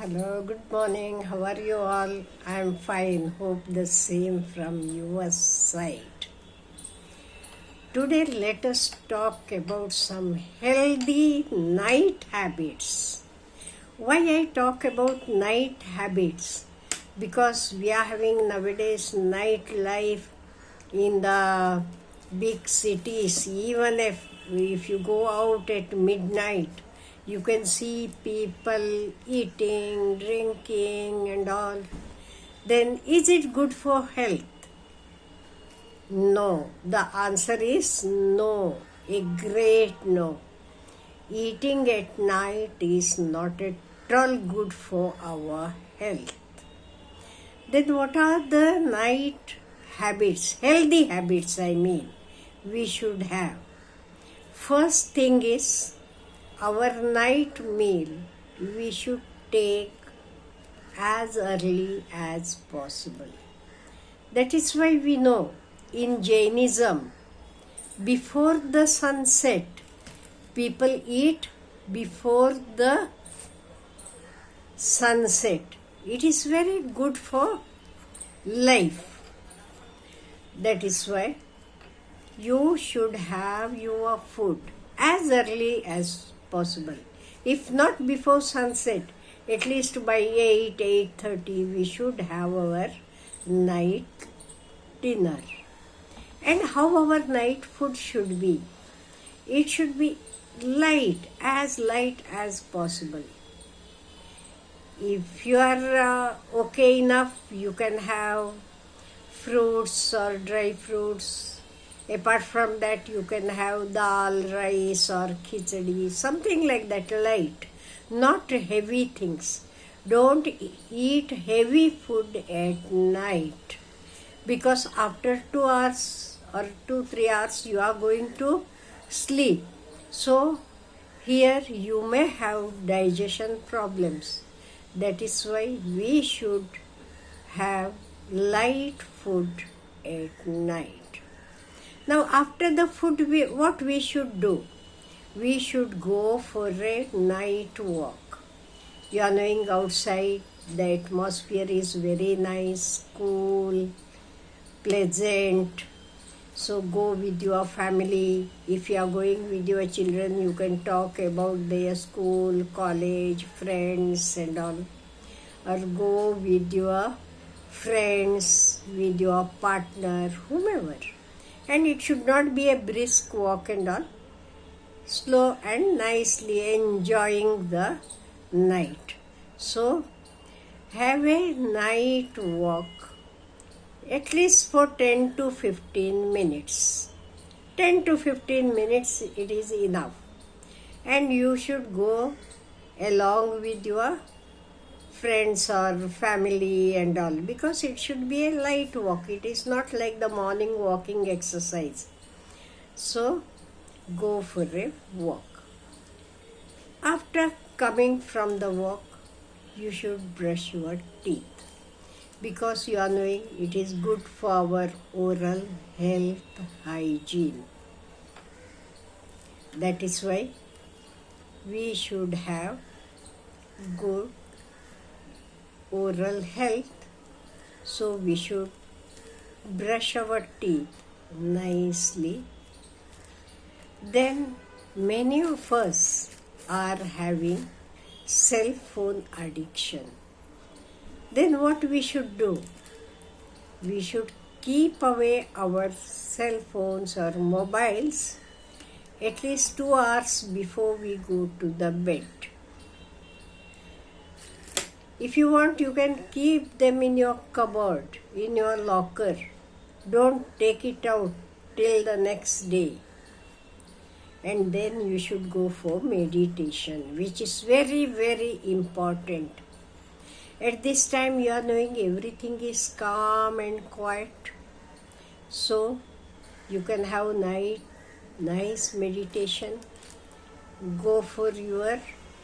Hello, good morning. How are you all? I am fine. Hope the same from your side. Today, let us talk about some healthy night habits. Why I talk about night habits? Because we are having nowadays nightlife in the big cities. Even if you go out at midnight, you can see people eating, drinking, and all. Then, is it good for health? No. The answer is no. A great no. Eating at night is not at all good for our health. Then, what are the night habits, healthy habits, we should have? First thing is, our night meal we should take as early as possible. That is why we know in Jainism, before the sunset, people eat before the sunset. It is very good for life. That is why you should have your food as early as possible. If not before sunset, at least by 8:30 we should have our night dinner. And how our night food should be? It should be light as possible. If you are okay enough, you can have fruits or dry fruits. Apart from that, you can have dal, rice or khichdi, something like that, light, not heavy things. Don't eat heavy food at night, because after 2 hours or 2-3 hours you are going to sleep. So here you may have digestion problems. That is why we should have light food at night. Now, after the food, what we should do? We should go for a night walk. You are knowing outside the atmosphere is very nice, cool, pleasant. So go with your family. If you are going with your children, you can talk about their school, college, friends and all. Or go with your friends, with your partner, whomever. And it should not be a brisk walk and all. Slow and nicely enjoying the night. So, have a night walk at least for 10 to 15 minutes. 10 to 15 minutes it is enough. And you should go along with your friends or family and all, because it should be a light walk. It is not like the morning walking exercise. So go for a walk. After coming from the walk, you should brush your teeth, because you are knowing it is good for our oral health hygiene. That is why we should have good oral health. So we should brush our teeth nicely. Then many of us are having cell phone addiction. Then what we should do? We should keep away our cell phones or mobiles at least 2 hours before we go to the bed. If you want, you can keep them in your cupboard, in your locker. Don't take it out till the next day. And then you should go for meditation, which is very, very important. At this time, you are knowing everything is calm and quiet. So, you can have nice meditation. Go for your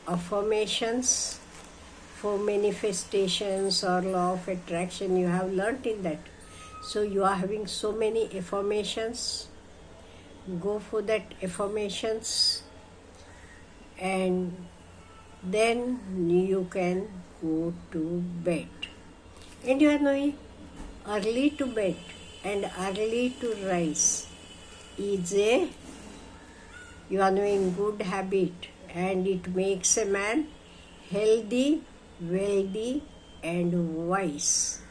affirmations. For manifestations or law of attraction, you have learnt in that. So you are having so many affirmations. Go for that affirmations and then you can go to bed. And you are knowing, early to bed and early to rise is a, you are knowing, good habit, and it makes a man healthy, wealthy and wise.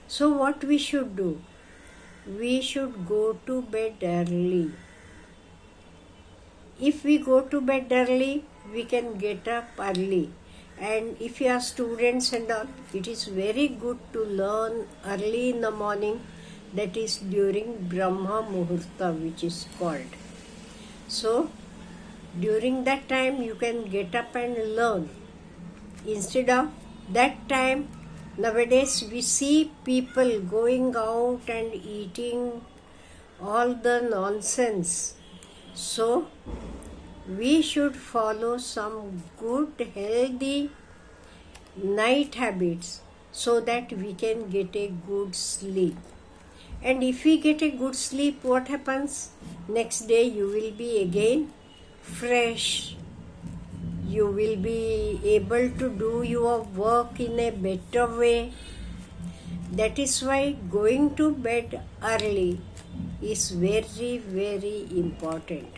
So what we should do? We should go to bed early. If we go to bed early, we can get up early. And if you are students and all, it is very good to learn early in the morning, that is during Brahma Muhurta, which is called. So, during that time you can get up and learn. Instead of that time, nowadays we see people going out and eating all the nonsense. So, we should follow some good, healthy night habits so that we can get a good sleep. And if we get a good sleep, what happens? Next day you will be again fresh. You will be able to do your work in a better way. That is why going to bed early is very, very important.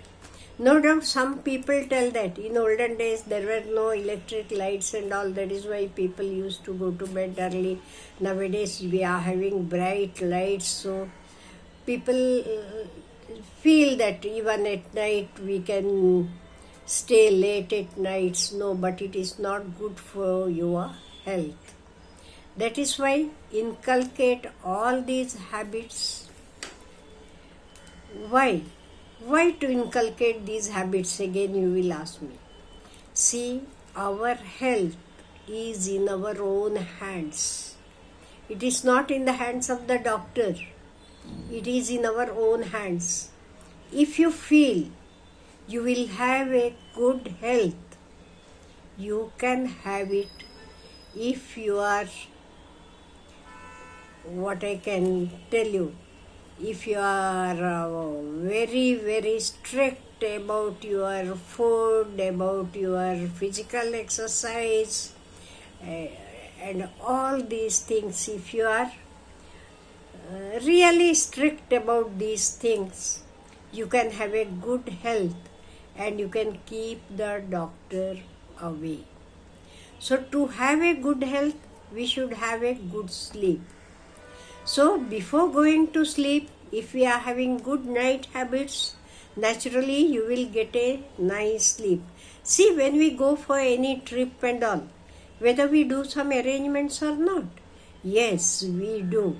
No doubt some people tell that in olden days there were no electric lights and all, that is why people used to go to bed early. Nowadays we are having bright lights, so people feel that even at night we can stay late at nights. No, but it is not good for your health. That is why inculcate all these habits. Why? Why to inculcate these habits again, you will ask me. See, our health is in our own hands. It is not in the hands of the doctor. It is in our own hands. If you feel you will have a good health, you can have it. If you are, what I can tell you, if you are very, very strict about your food, about your physical exercise, and all these things, if you are really strict about these things, you can have a good health and you can keep the doctor away. So to have a good health, we should have a good sleep. So before going to sleep, if we are having good night habits, naturally you will get a nice sleep. See, when we go for any trip and all, whether we do some arrangements or not, yes, we do.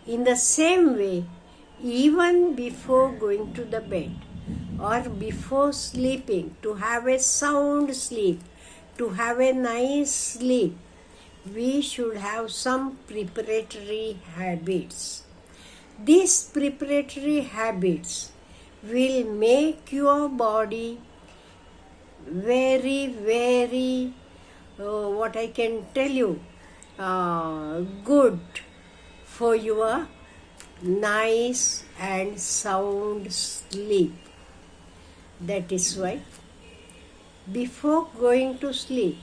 In the same way, even before going to the bed or before sleeping, to have a sound sleep, to have a nice sleep, we should have some preparatory habits. These preparatory habits will make your body very, very, what I can tell you, good for your nice and sound sleep. That is why before going to sleep,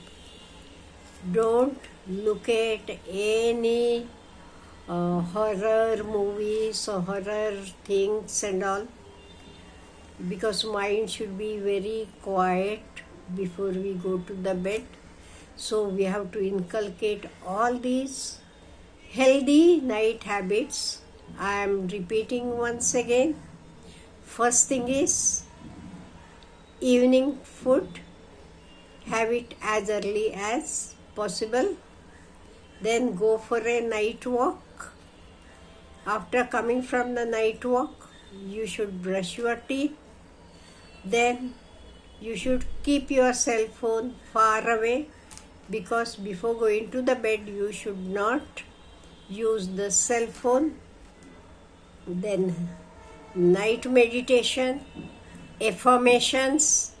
don't look at any horror movies or horror things and all, because mind should be very quiet before we go to the bed. So we have to inculcate all these healthy night habits. I am repeating once again. First thing is evening food. Have it as early as possible. Then go for a night walk. After coming from the night walk, you should brush your teeth. Then you should keep your cell phone far away, because before going to the bed you should not use the cell phone. Then night meditation, affirmations,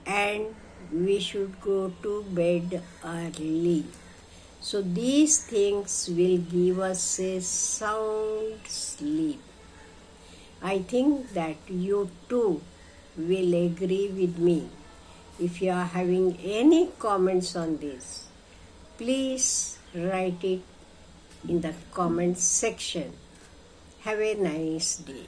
and we should go to bed early. So these things will give us a sound sleep. I think that you too will agree with me. If you are having any comments on this, please write it in the comments section. Have a nice day.